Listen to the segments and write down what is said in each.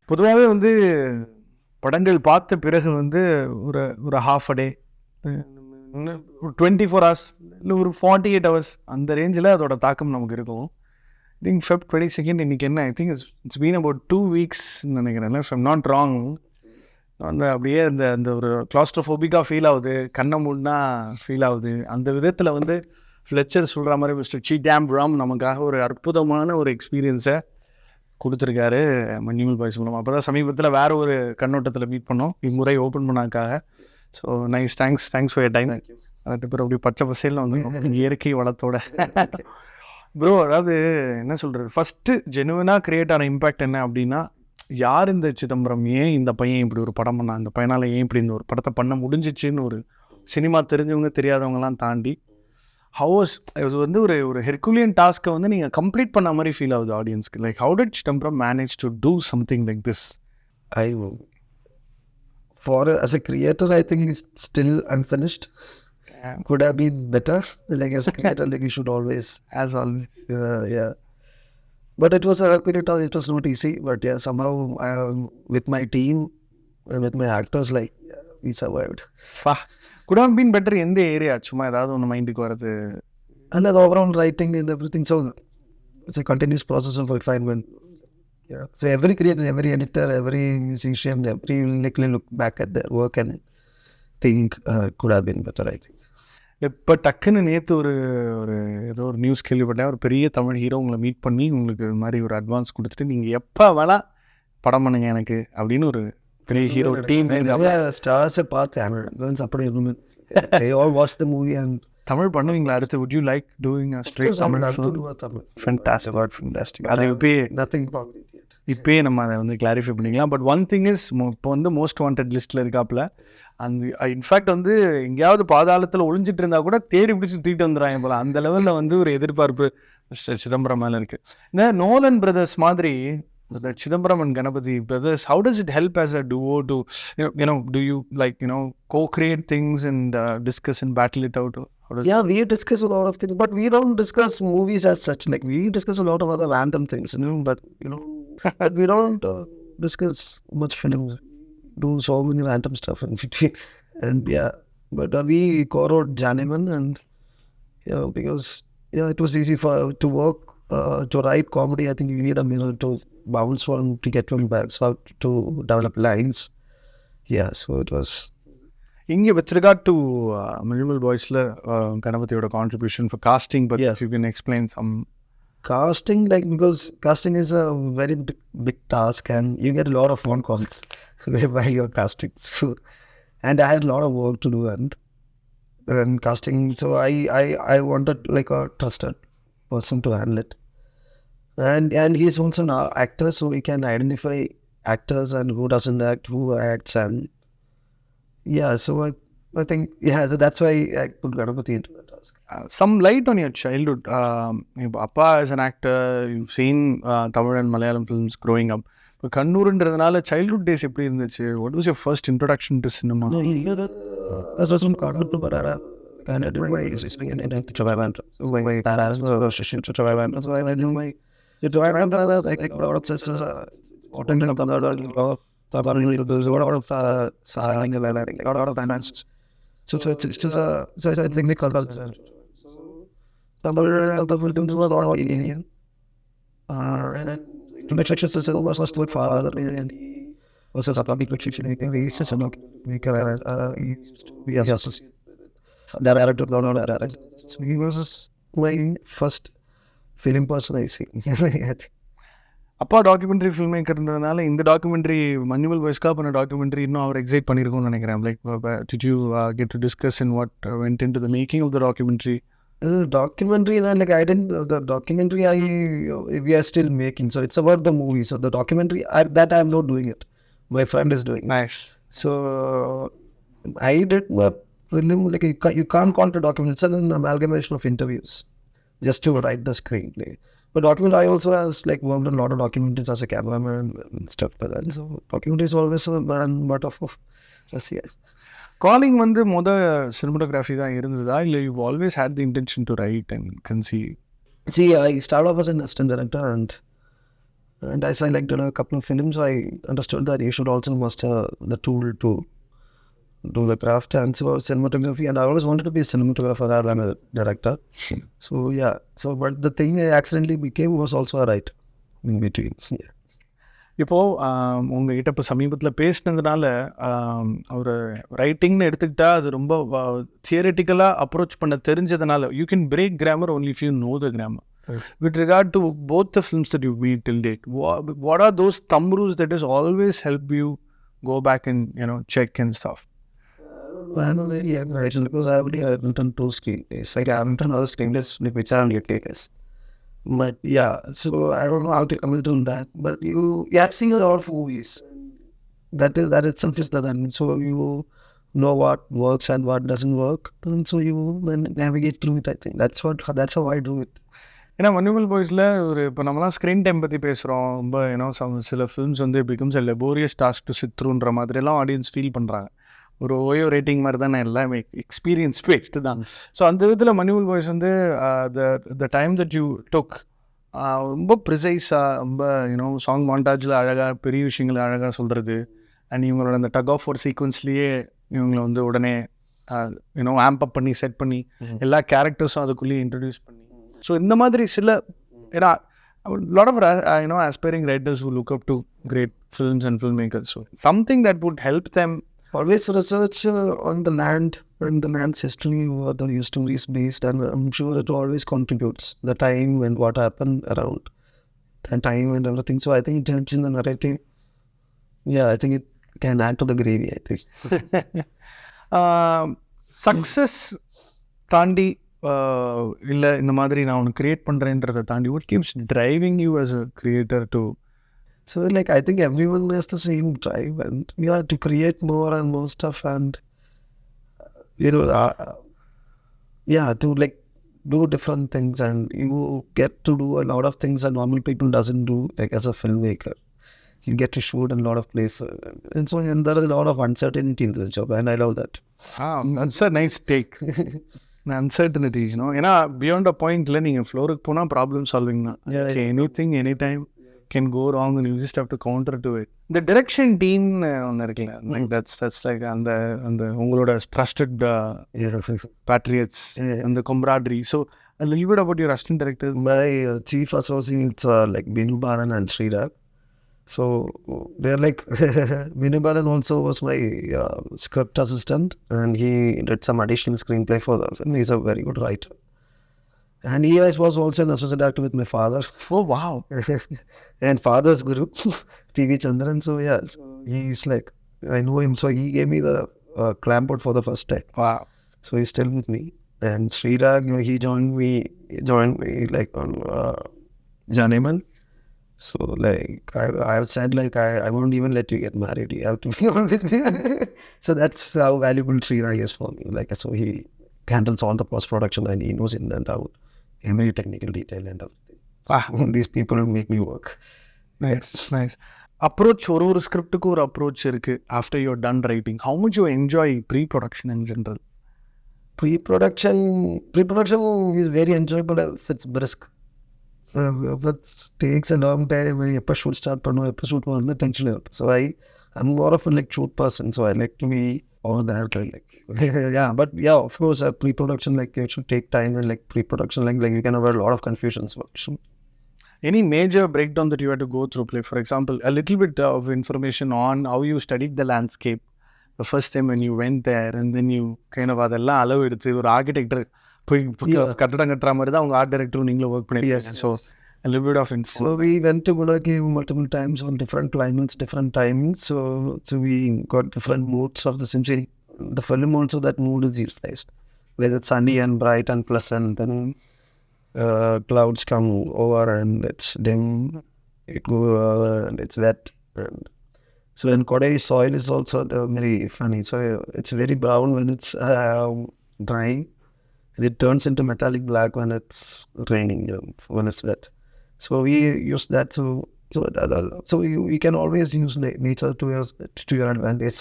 பொதுவாகவே வந்து படங்கள் பார்த்த பிறகு வந்து ஒரு ஒரு ஹாஃப் அ டே, ஒரு 24 hours இல்லை ஒரு 48 hours அந்த ரேஞ்சில் அதோட தாக்கம் நமக்கு இருக்கும். ஐ திங்க் Feb 22 இன்னைக்கு என்ன, I think it's been about 2 weeks நினைக்கிறேன். If I'm not wrong. அந்த அப்படியே அந்த அந்த ஒரு கிளாஸ்ட்ரோஃபோபிக்காக ஃபீல் ஆகுது, கண்ணை மூடினா ஃபீல் ஆகுது. அந்த விதத்தில் வந்து ஃப்ளெச்சர் சொல்கிற மாதிரி மிஸ்டர் சிடாம்பரம் நமக்காக ஒரு அற்புதமான ஒரு எக்ஸ்பீரியன்ஸை கொடுத்துருக்காரு மஞ்சுமல் பாய்ஸ் மூலம். அப்போ தான் சமீபத்தில் வேறு ஒரு கண்ணோட்டத்தில் மீட் பண்ணோம், இம்முறை ஓப்பன் பண்ணாக்காக. So nice, thanks for your time. அதுக்கு பிறகு அப்படி பச்சை பசேல்னு வந்து இயற்கை வளத்தோட ப்ரோ. அதாவது என்ன சொல்கிறது, ஃபஸ்ட்டு ஜெனுவனாக க்ரியேட் ஆன இம்பேக்ட் என்ன அப்படின்னா, யார் இந்த சிதம்பரம், ஏன் இந்த பையன் இப்படி ஒரு படம் பண்ணான், இந்த பையனால் ஏன் இப்படி இந்த ஒரு படத்தை பண்ண முடிஞ்சிச்சுன்னு ஒரு சினிமா தெரிஞ்சவங்க தெரியாதவங்கலாம் தாண்டி இது வந்து ஒரு ஒரு ஹெர்குலியன் டாஸ்க்கை வந்து நீங்கள் கம்ப்ளீட் பண்ண மாதிரி ஃபீல் ஆகுது ஆடியன்ஸ்க்கு. Like how did Chidambaram manage to do something like this? As a creator, I think it's still unfinished. Could have been better. Like as a creator, like you should always, as always, yeah. But it was it was not easy. But yeah, somehow with my team and with my actors, like we survived. Could have been better எந்த area, சும்மா ஏதாவது ஒன்று மைண்டுக்கு வருது? And the overall writing and everything, so it's a continuous process of refinement. Yeah. So every creator, every editor, every musician, every will look back at their work and think could have been better, I think. இப்போ டக்குன்னு நேற்று ஒரு ஒரு ஏதோ ஒரு news கேள்விப்பட்டேன், ஒரு பெரிய தமிழ் ஹீரோ உங்களை மீட் பண்ணி உங்களுக்கு இது மாதிரி ஒரு அட்வான்ஸ் கொடுத்துட்டு நீங்கள் எப்போ வேணா படம் பண்ணுங்க எனக்கு அப்படின்னு ஒரு பெரிய ஹீரோ டீம் ஸ்டார்ஸை பார்த்தேன். அப்படி எதுவுமே they all watched the movie and Tamil பண்ணுவீங்களா அடுத்து? would you like doing a straight Tamil? fantastic. அது இப்போயே நம்ம அதை வந்து கிளாரிஃபை பண்ணிக்கலாம். பட் ஒன் திங் இஸ், இப்போ வந்து மோஸ்ட் வாண்டட் லிஸ்ட்டில் இருக்காப்புல. அந்த இன்ஃபேக்ட் வந்து எங்கேயாவது பாதாளத்தில் ஒளிஞ்சிட்டு இருந்தால் கூட தேடி பிடிச்சி தூக்கிட்டு வந்துடுறாங்க போல. அந்த லெவலில் வந்து ஒரு எதிர்பார்ப்பு மிஸ்டர் சிதம்பரம் மேலே இருக்குது. இந்த நோலன் பிரதர்ஸ் மாதிரி the Chidambaram and Ganapathy brothers, how does it help as a duo to, do you like, co-create things and discuss and battle it out? We discuss a lot of things, but we don't discuss movies as such. Like we discuss a lot of other random things, but we don't discuss much films. Do so many random stuff in between, and but we co-wrote Janiman, and because it was easy to work. To write comedy, I think you need a minute to bounce one to get one back, so to develop lines. So it was. Inge, with regard to Manjummel Boys'la Ganapathiyoda contribution for casting, but if you can explain some casting, like because casting is a very big task, and you get a lot of phone calls while you're casting. So, and I had a lot of work to do and casting. So I wanted like a trusted person to handle it, and he's also an actor, so he can identify actors and who doesn't act, who acts, and so I think that's why I put Ganapathy into the task. Some light on your childhood. Appa is an actor, you've seen Tamil and Malayalam films growing up. But Kannurன்றதுனால childhood days எப்படி இருந்துச்சு? What was your first introduction to cinema? That was some cartoon to Barara. And I did my existing in to survival. So my dad has a relationship to survival. So I do my like a lot of sisters attending up the lot of signing and a lot of finance. So it's just a technical culture. So the film is a lot of Indian. And then to make sure this is almost like father and was a public fiction. He says a lot. We are just director, so he was my first film person I see. அப்பா documentary film மேக்கர்ன்றதுனால இந்த documentary Manjummel பாய்ஸ்க்கா பண்ண documentary இன்னும் அவர் excite பண்ணியிருக்கும்னு நினைக்கிறேன். Like did you get to discuss in what went into the making of the documentary? Documentary, like I didn't, the documentary we are still making, so it's about the movie. So the documentary that I'm not doing it, my friend is doing. Nice. So I did like you can't call it a documentary. It's an amalgamation of interviews just to write the screenplay. But documentary, I also has like worked on a lot of documentaries as a cameraman and stuff like that. So documentary is always a part of Russia. Calling வந்து cinematography தான் இருந்ததா, இல்லை you always had the intention to write and conceive? See, I started off as an assistant director, and And as I like did a couple of films, I understood that you should also master the tool to do the craft and so cinematography. And I always wanted to be a cinematographer rather than a director. So yeah, so but the thing I accidentally became was also a writer in between. Yeah. இப்போது உங்ககிட்ட இப்போ சமீபத்தில் பேசினதுனால ஒரு ரைட்டிங்னு எடுத்துக்கிட்டா அது ரொம்ப தியரிட்டிக்கலாக approach பண்ண தெரிஞ்சதுனால you can break grammar only if you know the grammar. With regard to both the films that you've made till date, what are those thumb rules that has always helped you go back and check and stuff? I don't really have written because I already have written 2 screenplays. Like I haven't done other screenplays which are on your case. But yeah, so I don't know how to comment on that. But you have seen a lot of movies. That itself is that. So you know what works and what doesn't work, and so you then navigate through it. I think that's how I do it. ஏன்னா மஞ்சுமல் பாய்ஸில் இப்போ நம்மலாம் screen time பற்றி பேசுகிறோம். ரொம்ப சில films becomes a laborious task to sit த்ரூன்ற மாதிரிலாம் audience feel பண்ணுறாங்க. ஒரு ஓயோ ரேட்டிங் மாதிரி தான் எல்லாமே எக்ஸ்பீரியன்ஸ் பேஸ்டு தான். ஸோ அந்த விதத்தில் Manjummel boys the time that you டுக் ரொம்ப ப்ரிசைஸாக ரொம்ப சாங் மாண்டாஜில் அழகாக பெரிய விஷயங்களை அழகாக சொல்கிறது. அண்ட் இவங்களோட அந்த டக் ஆஃப் ஒரு சீக்வன்ஸ்லேயே இவங்களை உடனே ஆம்ப் அப் பண்ணி செட் பண்ணி எல்லா கேரக்டர்ஸும் அதுக்குள்ளேயே இன்ட்ரடியூஸ் பண்ணி. ஸோ இந்த மாதிரி சில ஏன்னா lot of aspiring writers who look up to great films and filmmakers. So something that would help them. Always research on the land and the land's history, what the history is based, and I'm sure it always contributes. The time and what happened around that time and everything. So I think it helps in the narrative. Yeah, I think it can add to the gravy, I think. Success தாண்டி இல்லை இந்த மாதிரி நான் ஒன்று create பண்ணுறேன்றதை தாண்டி what keeps driving you as a creator to? So like I think everyone has the same drive and to create more and more stuff and to like do different things, and you get to do a lot of things that normal people doesn't do. Like as a filmmaker, you get to shoot in a lot of places, and so and there is a lot of uncertainty in this job, and I love that. That's a nice take. Uncertainty, ஏன்னா beyond அ பாயிண்ட்ல நீங்கள் ஃப்ளோருக்கு போனால் problem solving தான். Anything any time can go wrong and you just have to counter to it. The direction team ஒன்று இருக்குல்ல, like that's like அந்த உங்களோட trusted patriots and the camaraderie. So a little bit about your assistant directors. My chief associates are like Manjummel and Sridhar. So they're like Manjummel also was my script assistant, and he did some additional screenplay for us, and he's a very good writer. And he was also an associate actor with my father. Oh wow. And father's guru, TV Chandran. So yeah, so he's like, I know him. So he gave me the clampboard for the first time. Wow. So he's still with me. And Sridhar, he joined me like on Janeman. So like I've said like I won't even let you get married. You have to be on with me. So that's how valuable Sridhar is for me. Like so he handles all the post production and he knows in and out every technical detail and everything. These people make me work. Nice. Approach ஒரு ஸ்கிரிப்டுக்கு ஒரு approach இருக்கு. After you're done writing, how much you enjoy pre-production in general? Pre-production is very enjoyable if it's brisk. If it takes a long time, எப்போ shoot start பண்ணுவோம், எப்போ shoot வந்து tension இருக்கும். So I'm more of a like shoot person, so I like to be all that like yeah, but yeah, of course pre-production like it should take time, and like pre-production like you can have a lot of confusions. Any major breakdown that you had to go through play? For example, a little bit of information on how you studied the landscape the first time when you went there, and then you kind of அதெல்லாம் அளவு எடுத்து ஒரு architecture போய் கட்டடம் கட்டுற மாதிரி தான் உங்கள் ஆர்ட் டைரக்டரும் நீங்களும் ஒர்க் பண்ணியிருக்கீங்க. So a little bit of info. So we went to Gunaki multiple times on different climates, different times. So we got different moods of the century. The film also, that mood is utilized. Whether it's sunny and bright and pleasant, then clouds come over and it's dim, and it's wet. And so in Kodai, soil is also very funny. So it's very brown when it's dry, and it turns into metallic black when it's raining, when it's wet. So we use that. So you can always use nature to your advantage.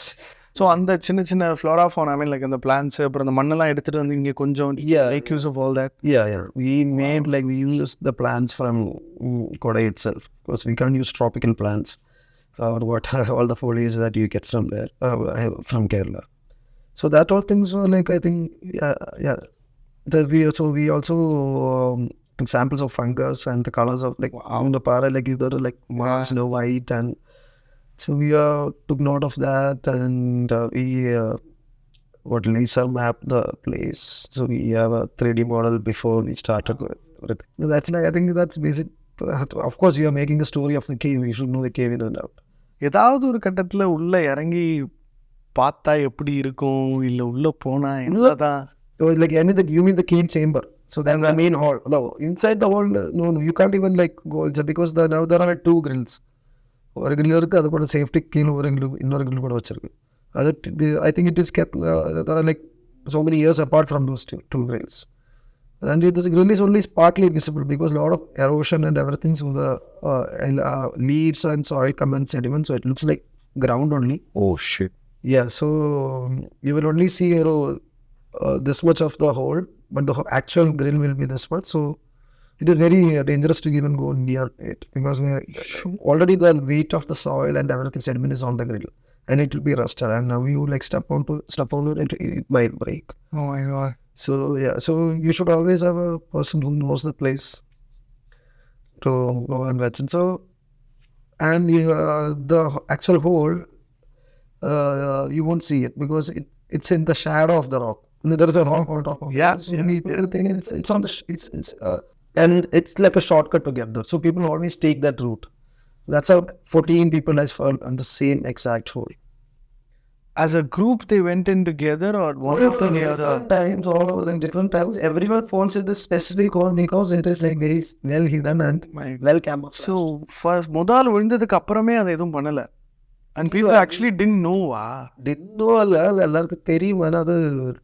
So அந்த சின்ன சின்ன flora fauna I mean like அந்த plants அப்புறம் அந்த மண்ணெல்லாம் எடுத்துகிட்டு வந்து இங்கே கொஞ்சம் make use of all that. Yeah. We made like we used the plants from Kodai itself. Of course, we can't use tropical plants or what all the foliage that you get from there from Kerala. So that all things were like I think yeah. That we also took samples of fungus and the colors of like on the para like either like snow white and so we took note of that and we laser map the place. So we have a 3D model before we started with everything. That's like I think that's basic. Of course, you are making a story of the cave. You should know the cave in and out. ஏதாவது ஒரு கட்டத்தில் உள்ளே இறங்கி பார்த்தா எப்படி இருக்கும் இல்லை உள்ளே போனால் என்னதான் like anything, you mean the cave chamber? So that's the main hall. No, inside the hall, no, you can't even like go just because now there are 2 grills. ஒரு grill இருக்கு, அது கூட சேஃப்டி கீழே இன்னொரு grill கூட வச்சிருக்கு. அது I think it is kept there are like so many years apart from those two grills. And this grill is only partly visible because a lot of erosion and everything, so the leaves and soil come and sediment, so it looks like ground only. Oh shit. Yeah, so you will only see this much of the hole, but the actual grill will be this much. So it is very dangerous to even go near it because already the weight of the soil and everything sediment is on the grill and it will be rusted, and now you like step on it, it might break. Oh my god. So yeah, so you should always have a person who knows the place to go and watch. And so and the actual hole you won't see it because it's in the shadow of the rock. There is a rock on top of it. Yeah, So it's on the and it's like a shortcut to get there. So people always take that route. That's how 14 people has fallen on the same exact hole. As a group they went in together or one after the other? Times, all over the different times, everyone falls in this specific hole because it is like very well hidden and well camouflaged. So first முதல் விழுந்ததுக்கு அப்புறமே அதை எதுவும் பண்ணல. And people actually didn't know. Didn't know எல்லாருக்கும் தெரியும். ஆனால் அது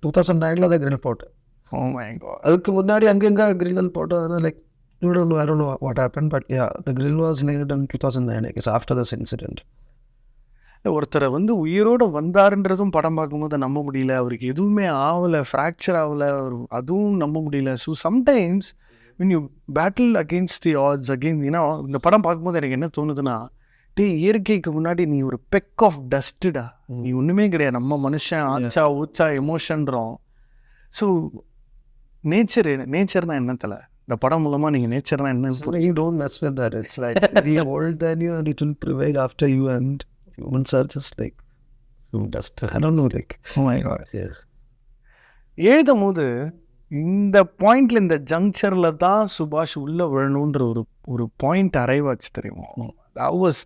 2009 அதை grill போட்டேன். Oh my god. அதுக்கு முன்னாடி அங்கங்க grill போட்டது like I don't know what happened, but yeah, the grill was laid in 2009, I guess, after this incident. ஒருத்தரை வந்து உயிரோடு வந்தாருன்றதும் படம் பார்க்கும்போது நம்ப முடியல, அவருக்கு எதுவுமே ஆகலை, ஃப்ராக்சர் ஆகலை, அதுவும் நம்ப முடியல. So sometimes when you battle against the odds again, இந்த படம் பார்க்கும்போது எனக்கு என்ன தோணுதுன்னா, இயற்கைக்கு முன்னாடி நீ ஒரு பெக் ஆஃப் டஸ்ட்டுடா, நீ ஒன்றுமே கிடையாது, நம்ம மனுஷன் ஆச்சா ஊச்சா எமோஷன்றோம். ஸோ நேச்சர்னா என்ன தலை, இந்த படம் மூலமாக நீங்கள் நேச்சர்னா என்ன? You don't mess with that. It's like we are older than you and it will prevail after you, and humans are just like dust. I don't know, like oh my god. Yeah. எழுதும் போது இந்த பாயிண்ட்ல இந்த ஜங்ஷனில் தான் சுபாஷ் உள்ள விழணுன்ற ஒரு பாயிண்ட் அரைவாச்சு தெரியுமா?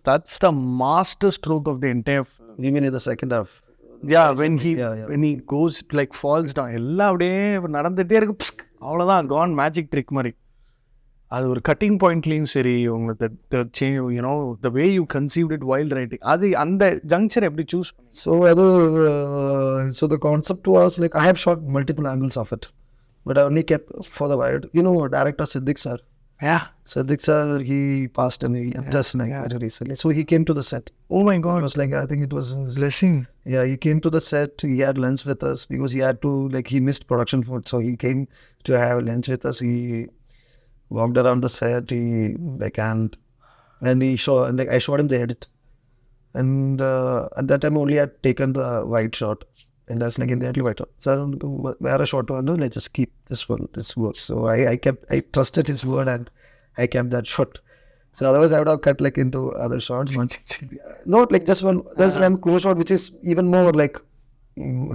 That's the master stroke of the entire film. You mean in the second half? Yeah, when he goes like falls down, எல்லாம் அப்படியே நடந்துகிட்டே இருக்கு, அவ்வளோதான், கான் மேஜிக் ட்ரிக் மாதிரி. அது ஒரு கட்டிங் பாயிண்ட்லேயும் சரி, உங்களுக்கு the way you conceived it while writing, அது அந்த ஜங்ஷன் எப்படி choose? So the concept was like I have shot multiple angles of it, but I only kept for the wide. Director Siddiq sir. Yeah. Siddiq sir, he passed away just very recently. So he came to the set. Oh my god. It was like, I think it was his blessing. Yeah, he came to the set. He had lunch with us because he had to, like, he missed production food. So he came to have lunch with us. He walked around the set. He like and he showed, like, I showed him the edit. And at that time only I had taken the wide shot. And that's like immediately white. So where a shot one, let's just keep this one. This works. So I trusted his word and I kept that shot. So otherwise I would have cut like into other shots. Not like just one. There's one close shot which is even more like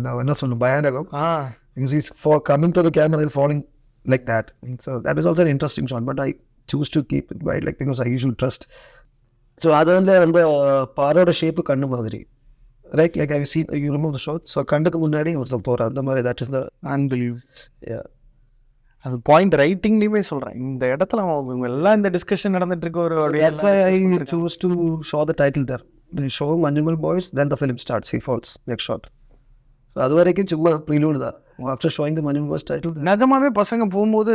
now because he's coming to the camera and falling like that. And so that is also an interesting shot. But I choose to keep it wide, like because I usually trust. So other than the part of the shape kannu madri. Right, like I've seen, you remember the shot? So கண்டுக்கு முன்னாடி ஒரு போகிற அந்த மாதிரி, that is the unbelievable. Yeah. அது point ரைட்டிங்லேயுமே சொல்கிறேன், இந்த இடத்துல அவங்க எல்லாம் இந்த டிஸ்கஷன் நடந்துட்டு இருக்க ஒரு That's why I choose to show the title there. They show Manjummel boys, then the film starts, he falls, next shot. So அது வரைக்கும் சும்மா ப்ரீலூட் தான். After showing the Manjummel boys title, நிஜமாவே பசங்க போகும்போது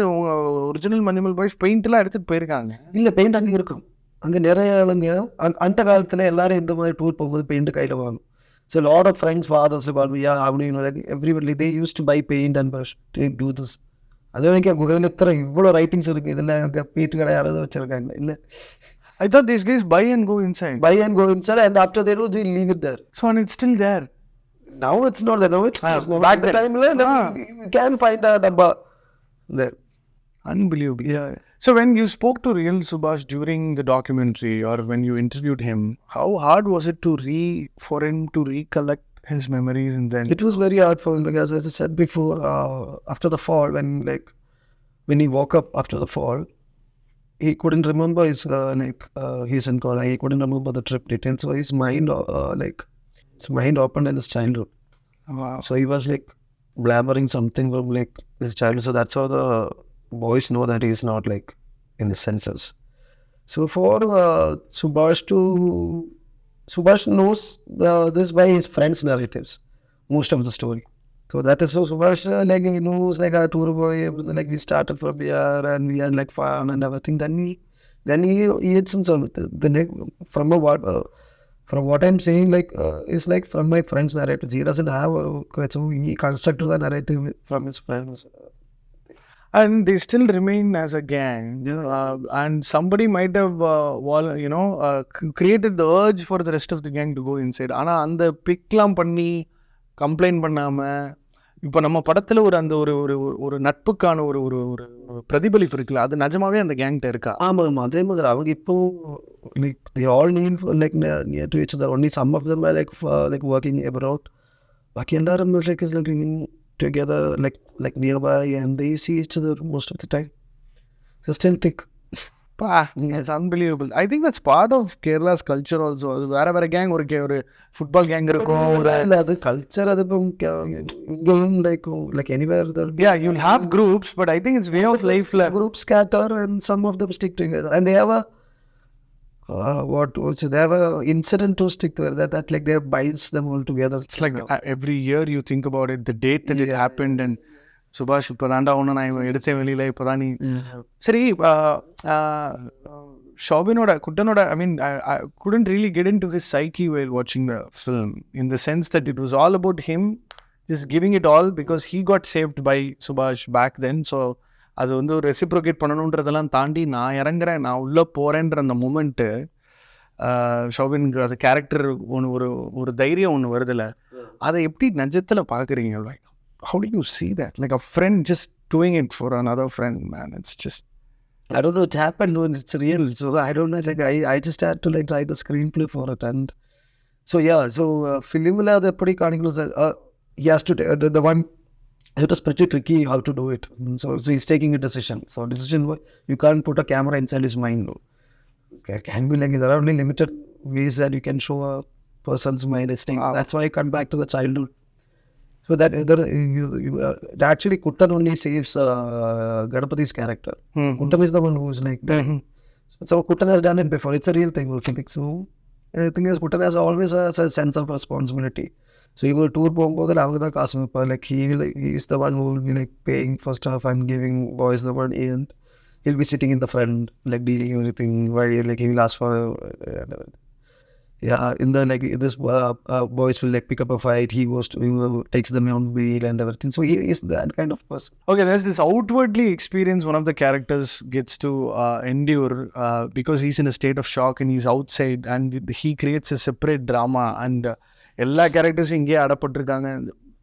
ஒரிஜினல் Manjummel boys பெயிண்ட்லாம் எடுத்துகிட்டு போயிருக்காங்க. இல்லை, பெயிண்ட் அங்கே இருக்கும். அங்கே நிறைய ஆளுங்க அந்த காலத்தில் எல்லாரும் இந்த மாதிரி டூர் போகும்போது பெயிண்ட் கையில் வாங்கும். So a lot of friends, fathers, about yeah, how do you know, like everybody, they used to buy paint and brush to do this. அது வரைக்கும் குகையில் எத்தனை இவ்வளோ ரைட்டிங்ஸ் இருக்குது, இதெல்லாம் பீட்டு கடை யாராவது வச்சுருக்காங்க இல்லை. I thought these guys buy and go inside. Buy and go inside, and after they do, they leave it there. So and it's still there. Now it's not there. Now it's back the time. You can find a dabba there. Unbelievable. Yeah. So when you spoke to real Subhash during the documentary or when you interviewed him, how hard was it for him to recollect his memories and then? It was very hard for him because, as I said before, after the fall, when he woke up after the fall, he couldn't remember his he's in college. He couldn't remember the trip details. So his mind opened in his childhood. Wow. So he was like blabbering something from like his childhood. So that's how the boys know that he's not like in the senses. So for Subhash knows this by his friends' narratives, most of the story. So that is how Subhash like he knows like a tour boy, like we started from here and we had like fun and everything. Then he had some from what I'm saying, like it's like from my friends' narratives. He doesn't have so he constructed the narrative from his friends. And they still remain as a gang. And somebody might have, created the urge for the rest of the gang to go inside. ஆனால் அந்த பிக்லாம் பண்ணி complaint பண்ணாமல் இப்போ நம்ம படத்தில் அந்த ஒரு நட்புக்கான ஒரு பிரதிபலிப்பு இருக்குல்ல, அது நிஜமாவே அந்த கேங்கிட்ட இருக்கா? ஆமாம், அதே மாதிரி அவங்க இப்போ like they all live like near to each other. Only some of them are like working abroad. பாக்கி எல்லாரும் like is living together like nearby, and they see each other most of the time. They're still thick. It's unbelievable. I think that's part of Kerala's culture also. வேற gang ஒரு football gang இருக்கும். அது culture, அது like anywhere there. Yeah, you'll have groups, but I think it's way of life. Groups scatter and some of them stick together, and they have a they have a incident to stick together that like they binds them all together. It's like every year you think about it, the date that it happened, and Subhash இப்போ தாண்டா ஒன்று நான் எடுத்தேன் வெளியில் இப்போ தான் நீ சரி. குட்டனோட I mean I couldn't really get into his psyche while watching the film, in the sense that it was all about him just giving it all because he got saved by Subhash back then. So அது வந்து reciprocate பண்ணணுன்றதெல்லாம் தாண்டி நான் இறங்குறேன், நான் உள்ளே போகிறேன்ற அந்த moment ஷோபின்க்கு அது character ஒரு தைரியம் ஒன்று வருதில்ல, அதை எப்படி நிஜத்தில் பார்க்குறீங்க? Like how do you see that? Like a friend just doing it for another friend, man. It's just, I don't know, it happened when it's real. So I don't know, like I just had to like write the screenplay for it. And so yeah, so film the pretty chronicles, he has to the one, it was pretty tricky how to do it. So he's taking a decision. So decision, you can't put a camera inside his mind. No. It can be like, there are only limited ways that you can show a person's mind. That's why I come back to the childhood. So that actually Kuttan only saves Ganapathi's character. Kuttan is the one who is like so Kuttan has done it before. It's a real thing also. So the thing is, Kuttan has always a sense of responsibility. So you go tour like he is the one who will be like paying for stuff and giving boys the money, and he'll be sitting in the front like dealing everything while like he will ask for in the like this boys will like pick up a fight, he goes to takes them on wheel and everything. So he is that kind of person. Okay, there's this outwardly experience one of the characters gets to endure because he's in a state of shock and he's outside, and he creates a separate drama, and எல்லா கேரக்டர்ஸும் இங்கேயே அடப்பட்டிருக்காங்க.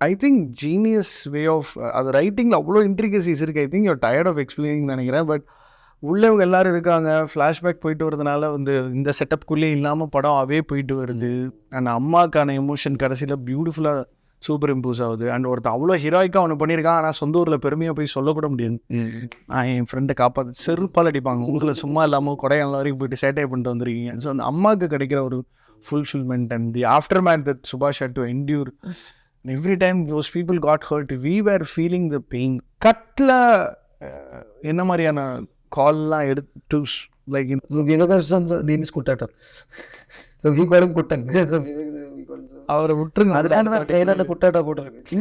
I think genius way of அது ரைட்டிங்கில் அவ்வளோ intricacies இருக்குது. I think you're tired of explaining நினைக்கிறேன். But உள்ளவங்க எல்லாரும் இருக்காங்க, flashback போயிட்டு வரதுனால வந்து இந்த செட்டப்குள்ளே இல்லாமல் படம் அவே போயிட்டு வருது. அண்ட் அம்மாக்கான எமோஷன் கடைசியில் பியூட்டிஃபுல்லாக சூப்பர் இம்போஸ் ஆகுது. அண்ட் ஒருத்தர் அவ்வளோ ஹீரோயிக்காக ஒன்று பண்ணியிருக்கான், ஆனால் சொந்த ஊரில் பெருமையாக போய் சொல்லக்கூட முடியாது. என் ஃப்ரெண்டை காப்பாற்று செருப்பால் அடிப்பாங்க, ஊரில் சும்மா இல்லாமல் கொடையாள வரைக்கும் போயிட்டு சேட்டை பண்ணிட்டு வந்துருக்கீங்க. ஸோ அந்த அம்மாவுக்கு கிடைக்கிற ஒரு fulfillment and the aftermath that Subhash had to endure. And every time those people got hurt, we were feeling the pain. Cutla enna mariyana call la eduthu like so Viveka's name is Kuttata. So he got him Kuttan. So we got avara vittrunga adana trailer la Kuttata potirukku.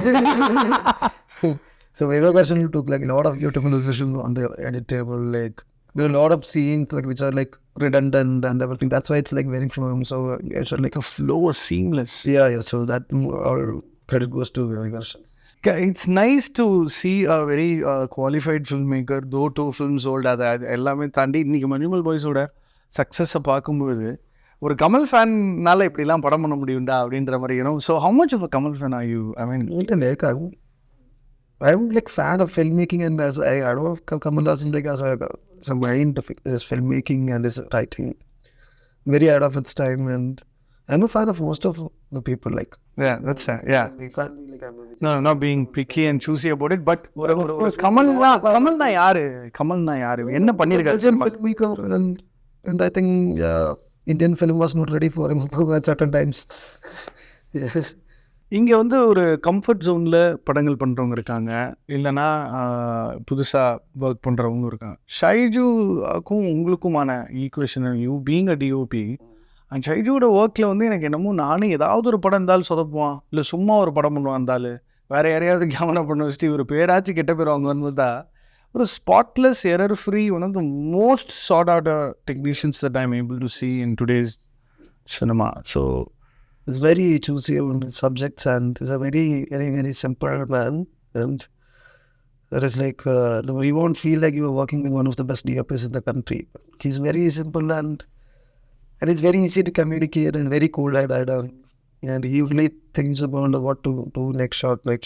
So Viveka's took like a lot of beautiful decisions on the edit table, like there are a lot of scenes like which are like redundant and everything. That's why it's like very flowing. So it's like The flow was seamless. yeah. So that our credit goes to Vikarsan. It's nice to see a very qualified filmmaker, though 2 films old, அதை எல்லாமே தாண்டி இன்னைக்கு மஞ்சுமல் பாய்ஸோட சக்ஸஸை பார்க்கும்போது ஒரு கமல் ஃபேன்னால இப்படிலாம் படம் பண்ண முடியும்டா அப்படின்ற மாதிரி so how much of a Kamal fan are you? I mean, I'm like fan of filmmaking, and as I don't know Kamal Hassan like as a mind of his filmmaking and his writing very ahead of its time, and I'm a fan of most of the people like yeah, that's yeah. they can't be like I'm No, not being picky and choosy about it, but ஒரு கமல்னா யாரு என்ன பண்ணிருக்காரு filmmaker, and I think Indian film was not ready for him at certain times. Yes. இங்கே வந்து ஒரு comfort ஜோனில் படங்கள் பண்ணுறவங்க இருக்காங்க, இல்லைன்னா புதுசாக ஒர்க் பண்ணுறவங்க இருக்காங்க. ஷைஜுக்கும் உங்களுக்குமான equation, you being a DOP and ஷைஜுவோட ஒர்க்கில் வந்து எனக்கு என்னமோ நானே ஏதாவது ஒரு படம் இருந்தாலும் சொதப்புவான், இல்லை சும்மா ஒரு படம் பண்ணுவான் இருந்தாலும் வேறு யாரையாவது கேமரா பண்ண வச்சுட்டு ஒரு பேராச்சு கெட்ட பேர் வாங்குவான்னு தான் ஒரு spotless error free one of the most sought out technicians that I am able to see in today's cinema. So It's very choosy on his subjects, and he's a very, very, very simple man. And that is like, you won't feel like you are working with one of the best DOPs in the country. He's very simple, and it's very easy to communicate and very cool-eyed. And he usually thinks about what to do next shot. Like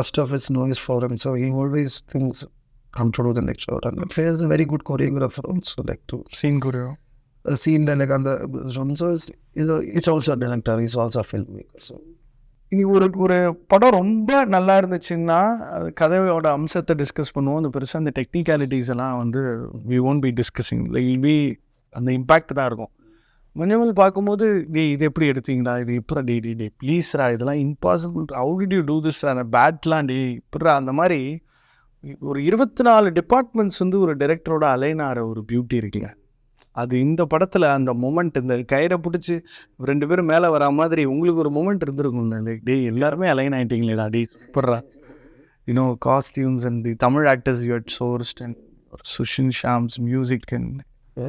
rest of his noise for him. So he always thinks how to do the next shot. And he is a very good choreographer also, like to scene choreo. A scene like on the so it's also a director, he's also a filmmaker. So இனி ஒரு படம் ரொம்ப நல்லா இருந்துச்சுன்னா கதையோட அம்சத்தை discuss பண்ணுவோம், அந்த பெருசாக அந்த டெக்னிக்காலிட்டிஸ் எல்லாம் வந்து we won't be discussing, like be அந்த இம்பேக்ட் தான் இருக்கும். மஞ்சள் பார்க்கும்போது இது எப்படி எடுத்தீங்களா, இது இப்போ டே ப்ளீஸ்ரா இதெல்லாம் impossible, how did you do this, அந்த பேட்லாம் இப்படா அந்த மாதிரி ஒரு 24 டிபார்ட்மெண்ட்ஸ் வந்து ஒரு டைரக்டரோட அலைனார ஒரு பியூட்டி இருக்குங்க. அது இந்த படத்தில் அந்த மொமெண்ட், இந்த கயிறை பிடிச்சி 2 பேரும் மேலே வரா மாதிரி உங்களுக்கு ஒரு மொமெண்ட் இருந்திருக்கும்ல, லைக் எல்லாருமே அலைன் ஆகிட்டீங்களேடா சூப்பர்ரா, costumes and the Tamil actors you had sourced and Sushin Shams music and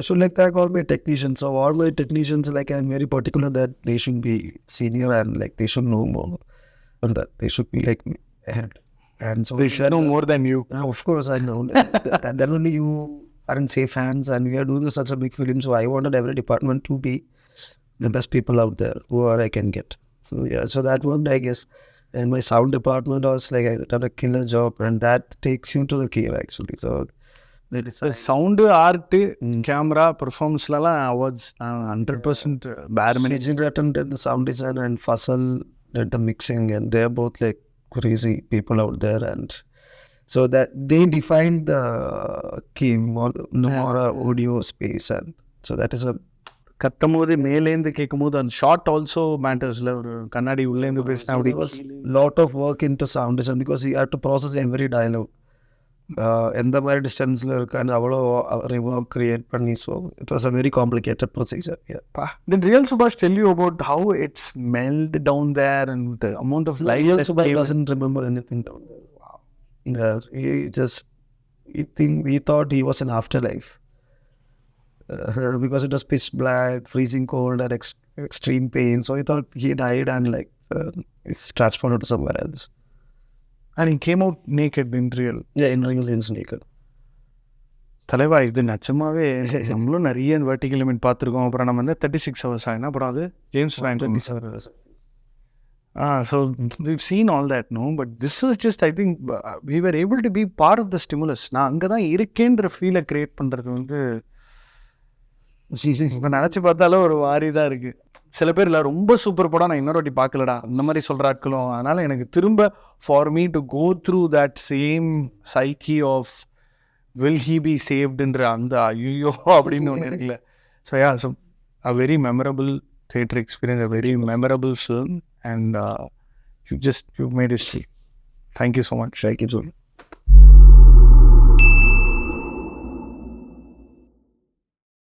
so like that all my technicians. So all my technicians, like I'm very particular that they should be senior and like they should know more, and that they should be like ahead. And so they should know more than you. Of course I know. Then only you are in safe hands, and we are doing such a big film. So I wanted every department to be the best people out there who I can get. So yeah, so that worked, I guess. And my sound department was like I done a killer job, and that takes you to the key actually. So sound, art, camera, பெர்ஃபார்மன்ஸ்லாம் awards 100% பேர் Managing attended the sound design, and Fasal did the mixing, and they're both like crazy people out there. And so that they defined the key more audio space, and so that is a கத்தும் போது மேலேருந்து கேட்கும் போது அந்த short also மேட்டர்ஸில் ஒரு கண்ணாடி உள்ளேருந்து பேசினா அப்படி lot of work into sound design because you have to process every dialogue. எந்த மாதிரி டிஸ்டன்ஸில் இருக்கான்னு அவ்வளோ ரிவர்ப் கிரியேட் பண்ணி. So it was a very complicated procedure. Did Real Subhash tell you about how it smelled down there and the amount of light? Real Subhash doesn't remember anything down there. Wow. He thought he was in afterlife because it was pitch black, freezing cold, and extreme pain. So he thought he died and like it's transported to somewhere else. And he came out naked in real. Yeah, in real he's naked. தலைவா இது நிச்சயமாவே நம்மளும் நிறைய vertical limit பார்த்துருக்கோம். அப்புறம் நம்ம வந்து 36 hours என்ன படம் அது James Franco. So we've seen all that, no? But this was just, I think, we were able to be part of the stimulus. நான் அங்கே தான் இருக்கேன்ற ஃபீலை க்ரியேட் பண்ணுறது வந்து இப்போ நினச்சி பார்த்தாலும் ஒரு வாரி தான் இருக்குது. சில பேர் இல்லை ரொம்ப சூப்பர் படம் நான் இன்னொரு வாட்டி பார்க்கலடா அந்த மாதிரி சொல்கிற ஆட்களும். அதனால் எனக்கு திரும்ப for me to go through that same psyche of will he be சேவ்டுன்ற அந்த ஐயோ அப்படின்னு ஒன்று இருக்குல்ல. So yeah, so a very memorable theatre experience, a very memorable film, and you made it see. Thank you so much. Thank you so much.